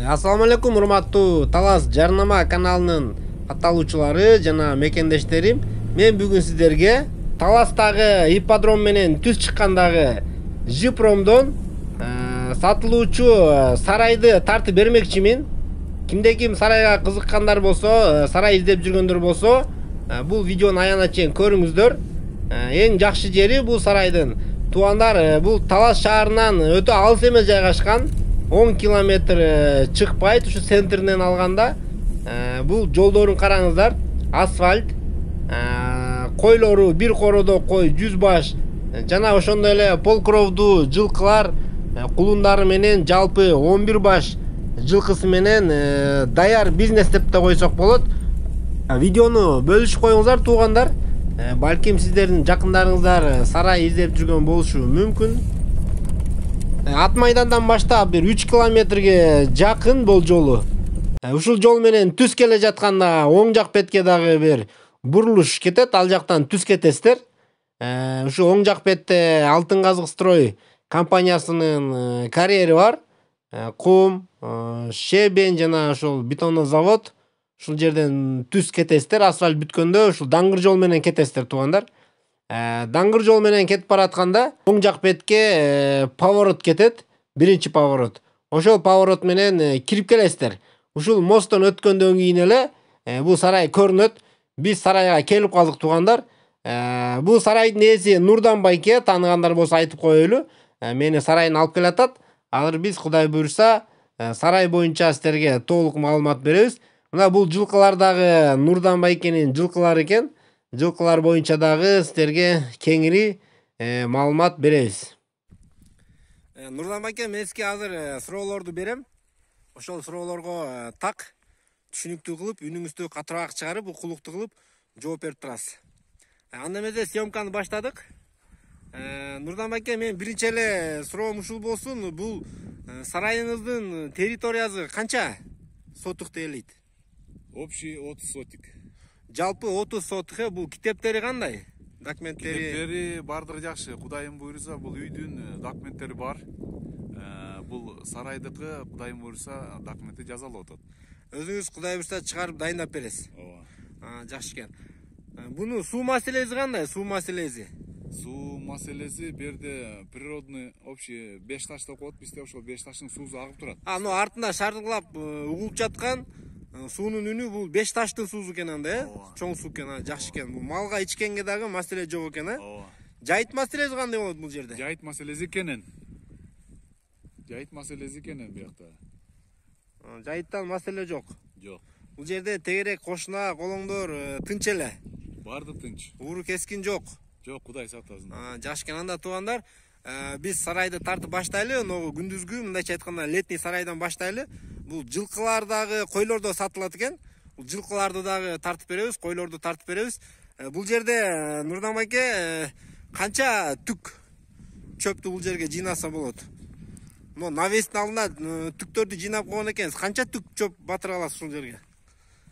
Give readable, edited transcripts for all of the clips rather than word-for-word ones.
Ассаламу алейкум, урматтуу Талас Жарнама каналынын катталуучулары жана мекендештерим. Мен бүгүн сиздерге Таластагы ипподром менен түз чыккандагы Жипромдон сатылуучу сарайды тартып бермекчимин. Кимде ким сарайга кызыккандар болсо, сарай издеп жүргөндөр болсо, бул видеону аягына чейин көрүңүздөр. Эң жакшы жери бул сарайдын. Туугандар, бул Талас шаарынан өтө алыс эмес жайгашкан. 10 километр чыкпайт, ушу центринен алганда. Бул жолдорун караңыздар, асфальт. Койлору бир коrodо кой 100 баш. Жана ошондой эле полкровдуу жылкылар кулундары менен жалпы 11 баш жылкысы менен даяр бизнес деп да койсок болот. Видеону бөлүшүп коюңуздар туугандар. Балким сиздердин жакындарыңыздар сарай издеп жүргөн болушу мүмкүн. Ат майдандан баштап бир 3 километрге жакын бул жолу. Ушул жол менен түз келе жатканда оң жак бетке дагы бир бурулуш кетет, ал жактан түз кетесиздер. Ушу оң жак бетте Алтын Казык строй компаниясынын карьери бар. Кум, шебен жана ошол бетонный завод. Ушул жерден түз кетесиздер, асфальт бүткөндө ушул даңгыр жол менен кетесиздер туугандар. Даңгыр жол менен кетип баратканда оң жак бетке поворот кетет, биринчи поворот. Ошол поворот менен кирип келесиздер. Ушул мосттон өткөндөн кийин эле бул сарай көрүнөт. Биз сарайга келип калдык туугандар. Бул сарайдын ээси Нурдан байке, тааныгандар болсо айтып коелу. Мени сарайын алып келатат. Азыр биз Кудай буйрса сарай боюнча сиздерге толук маалымат беребиз. Мына бул жылкылардагы Нурдан байкенин жылкылары экен. Жылкылар боюнча дагы сиздерге кеңири маалымат беребиз. Нурдан байке, мен сизге азыр суроолорду берем. Ошол суроолорго так түшүнүктүү кылып, үнүңүздү катыраак чыгарып, укулуктуу кылып жооп берип турасыз. Анда эмесе съемканы баштадык. Нурдан байке, мен биринчи эле суроом ушул болсун. Бул сарайыңыздын территориясы канча сотукээлейт? Общий 30 сотик. Жалпы 30 сотық, бул китептери кандай? Документтери? Китептери бардыр жакшы. Кудайым буйрса, бул үйдүн документтери бар. Бул сарайдыкы, Кудайым буйрса, документи жазалып атат. Өзүңүз Кудай буйрса чыгарып дайындап бересиз. Ооба. Жакшы экен. Буну суу маселеси кандай? Суу маселеси? Суу маселеси берде природный общий 5 таш деп коет, бизде ошол 5 таштын суусу агып турат. Но артында шардырлап угулуп жаткан суунун үнү бул 5 таштын суусу экен анда, чоң суу экен, жакшы экен. Бул малга ичкенге дагы маселе жок экен, Ооба. Жайыт маселеси кандай болот бул жерде? Жайыт маселеси кенен. Жайыт маселеси кенен биякта. Жайыттан маселе жок. Жок. Бул жерде тегерек, кошуна, колоңдор тынч эле. Барды тынч. Ууру кескин жок. Жок, Кудай сактасын. Жакшы экен. Анда туугандар, биз сарайды тартып баштайлы. Могу күндүзгү, мындайча айтканда, летний сарайдан баштайлы. Бул жылкылар дагы, койлор да сатылат экен. Бул жылкыларды дагы тартып беребиз, койлорду тартып беребиз. Бул жерде Нурдан байке канча түк чөптү бул жерге жыйнаса болот? Навестин алдына түктөрдү жыйнап койгон экенсиз. Канча түк чөп батыра аласыз ушул жерге?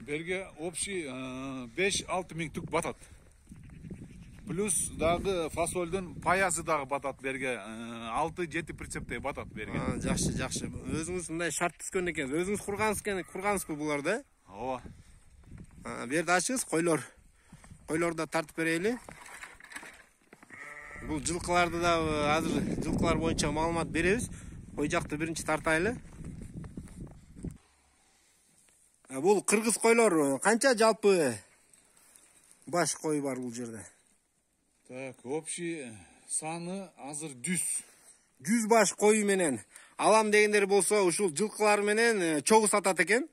Берге общий 5-6 миң түк батат. Плюс дагы фасолдун паязы дагы батат берге. 6-7 прицептей батат берге. Жакшы, жакшы. Өзүңүз мындай шарт түзгөн экенсиз. Өзүңүз кургансызбы буларды? Ооба. Берди ачыңыз, койлорду да тартып берели. Бул жылкыларды да азыр жылкылар боюнча маалымат беребиз. Кой жакты биринчи тартайлы. Бул кыргыз койлор канча жалпы баш кой бар бул жерде? Так, общий саны азыр 100. 100 баш кою менен алам дегендер болсо, ушул жылкылар менен чогуу сатат экен.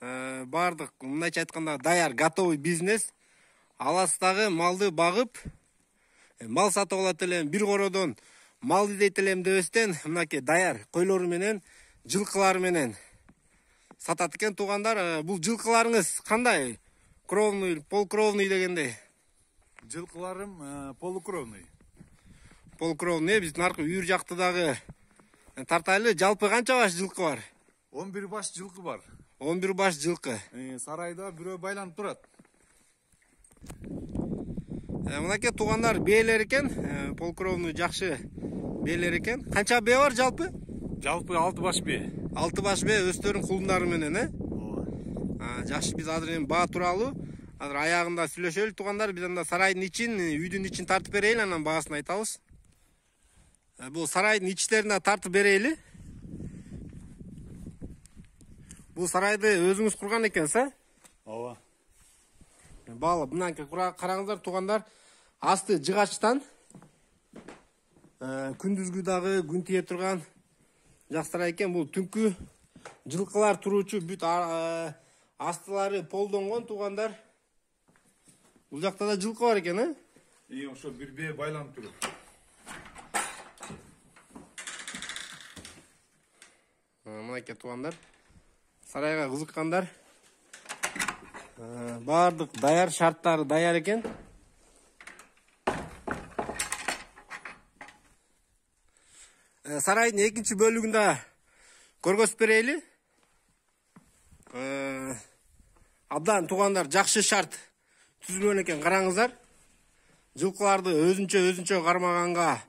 Бардык, мындайча айтканда, даяр, готовый бизнес. Аласыз дагы малды багып, мал сатып алат элем, бир коrodон мал издейт элем дебестен, мынакей даяр койлору менен, жылкылар менен сатат экен туугандар. Бул жылкыларыңыз кандай? Кровный, полкровный дегендей. Жылкыларым полукровный. Полкровный, биздин аркы үйүр жакты дагы тартайлы. Жалпы канча баш жылкы бар? 11 баш жылкы бар. 11 баш жылкы. Сарайда бирөө байланып турат. Мынакей туугандар бээлер экен, полкровный жакшы бээлер экен. Канча бээ бар жалпы? Жалпы 6 баш бе. 6 баш бе өздөрүнүн кулундары менен, Ооба. Жакшы, биз азыр эми баа тууралуу азыр аягында сүйлөшөлү туугандар. Биз анда сарайдын ичин, үйдүн ичин тартып берейли, анан баасын айтабыз. Бул сарайдын ичтерине тартып берейли. Бул сарайды өзүңүз курган экенсиз, Ооба. Баалы, мынанки караңыздар туугандар, асты жыгачтан. Күндүзгү дагы күн тие турган жакшы сарай экен. Бул түнкү жылкылар туруучу бүт астылары полдонгон туугандар. Бул жакта да жылкы бар экен, Ошо бир бээ байланып туруп. Мынакей туугандар, сарайга кызыккандар, баардык даяр, шарттары даяр экен. Сарайдын экинчи бөлүгүндө көргөзүп берейли. Абдан туугандар, жакшы шарт түзүлгөн экен, караңыздар. Жылкыларды өзүнчө кармаганга,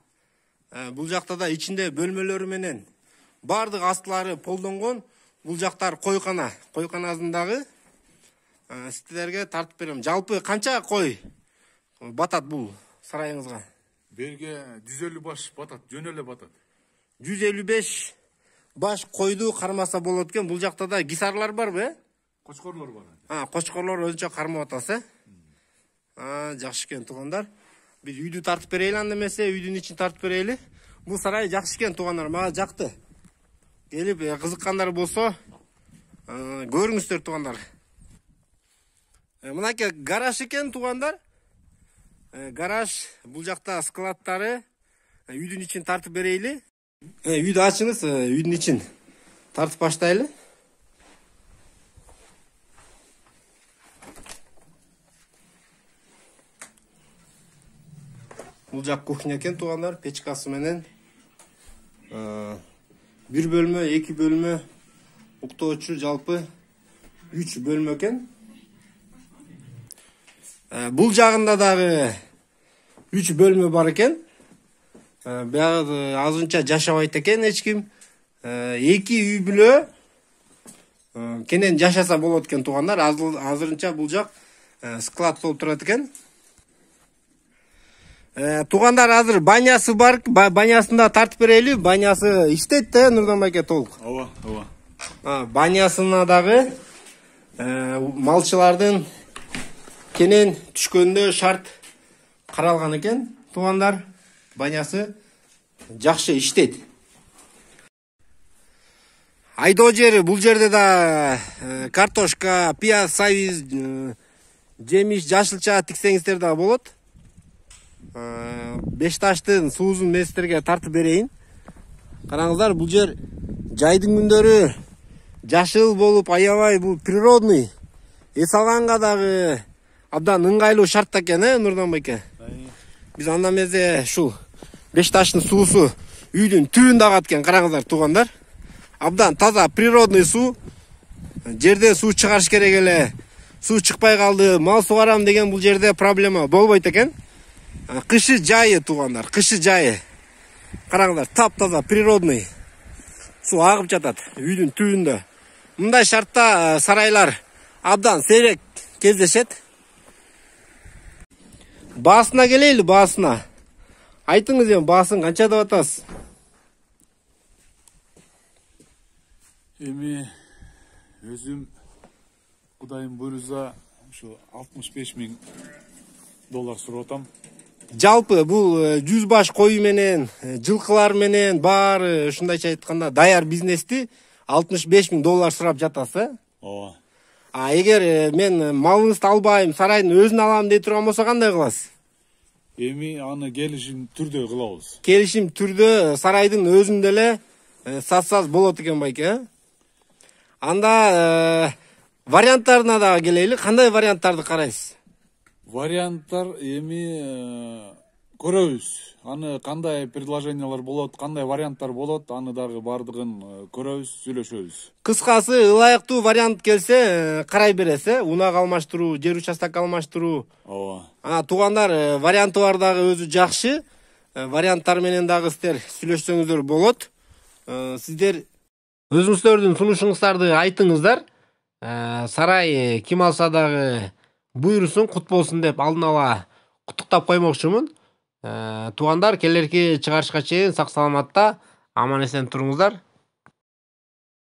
бул жакта да ичинде бөлмөлөрү менен баардык астылары полдонгон. Бул жактар койкана, койканасындагы сиздерге тартып берем. Жалпы канча кой батат бул сарайыңызга? Берге 150 баш батат, жөн эле батат. 155 баш койду кармаса болот экен. Бул жакта да гисарлар барбы? Кочкорлор бар. Кочкорлор өзүнчө кармап атасы. Жакшы экен туугандар. Биз үйдү тартып берейли, анда эмесе үйдүн ичин тартып берейли. Бул сарай жакшы экен туугандар, мага жакты. Келип кызыккандар болсо, көрүңүздөр туугандар. Мынакей гараж экен туугандар. Гараж, бул жакта складтары, үйдүн ичин тартып берейли. Үйдү ачыңыз, үйдүн ичин тартып баштайлы. Бул жак кухня экен туугандар, печкасы менен. Бир бөлмө, эки бөлмө, уктоочу жалпы 3 бөлмө экен. Бул жагында дагы 3 бөлмө бар экен. Бягы азырынча жашабайт экен эч ким. 2 үй бүлө кенен жашаса болот экен туугандар. Азырынча бул жак склад болуп турат экен. Туугандар, азыр банясы бар, банясында тартып берейли. Банясы иштейт да, Нурдан байке, толук. Ооба. Банясына дагы малчылардын кенен түшкөндө шарт каралган экен туугандар. Банясы жакшы иштейт. Айдоо жери, бул жерде да картошка, пияз, сабиз, жемиш, жашылча тиксеңиздер да болот. Бешташтын суузун мен сиздерге тартып берейин. Караңыздар, бул жер жайдын күндөрү жашыл болуп, аябай бул природный. Эс алганга дагы абдан ыңгайлуу шарт экен, Нурдан байке. Биз анда мезе ушул Бешташтын суусу үйдүн түбүндө агат экен, караңыздар туугандар. Абдан таза природный суу. Жерде суу чыгарыш керек эле. Суу чыкпай калды, мал сугарам деген бул жерде проблема болбойт экен. Кышы жайы туугандар, кышы жайы. Караңыздар, таптаза природный суу агып жатат үйдүн түбүндө. Мындай шартта сарайлар абдан сейрек кездешет. Баасына келейли, баасына. Айтыңыз эми, баасын канча деп атасыз? Эми өзүм Кудайым буйруза ушу 65 000 доллар сурап атам. Жалпы бул 100 баш кою менен, жылкылар менен баары ушундайча айтканда даяр бизнести 65 000 доллар сурап жатасыз. Ооба. Эгер мен малыңызды албайм, сарайдын өзүн алам дей турган болсо кандай кыласыз? Эми аны келишим түрдө кылабыз. Келишим түрдө сарайдын өзүндө эле сатсаңыз болот экен байке. Анда варианттарына да келейли. Кандай варианттарды карайсыз? Варианттар эми көрөбүз. Аны кандай предложениялар болот, кандай варианттар болот, аны дагы бардыгын көрөбүз, сүйлөшөбүз. Кыскасы, ылайыктуу вариант келсе карай бересиз, унак алмаштыруу, жер участок алмаштыруу. Ооба. Туугандар, варианты бар дагы өзү жакшы. Варианттар менен дагы сиздер сүйлөшсөңүздөр болот. Сиздер өзүңүздөрдүн сунушуңуздарды айтыңыздар. Сарай ким алса дагы буйрусун, кут болсун деп алдын ала куттуктап коймокчумун. Туугандар, келерки чыгарышка чейин сак саламатта аман эсен туруңуздар.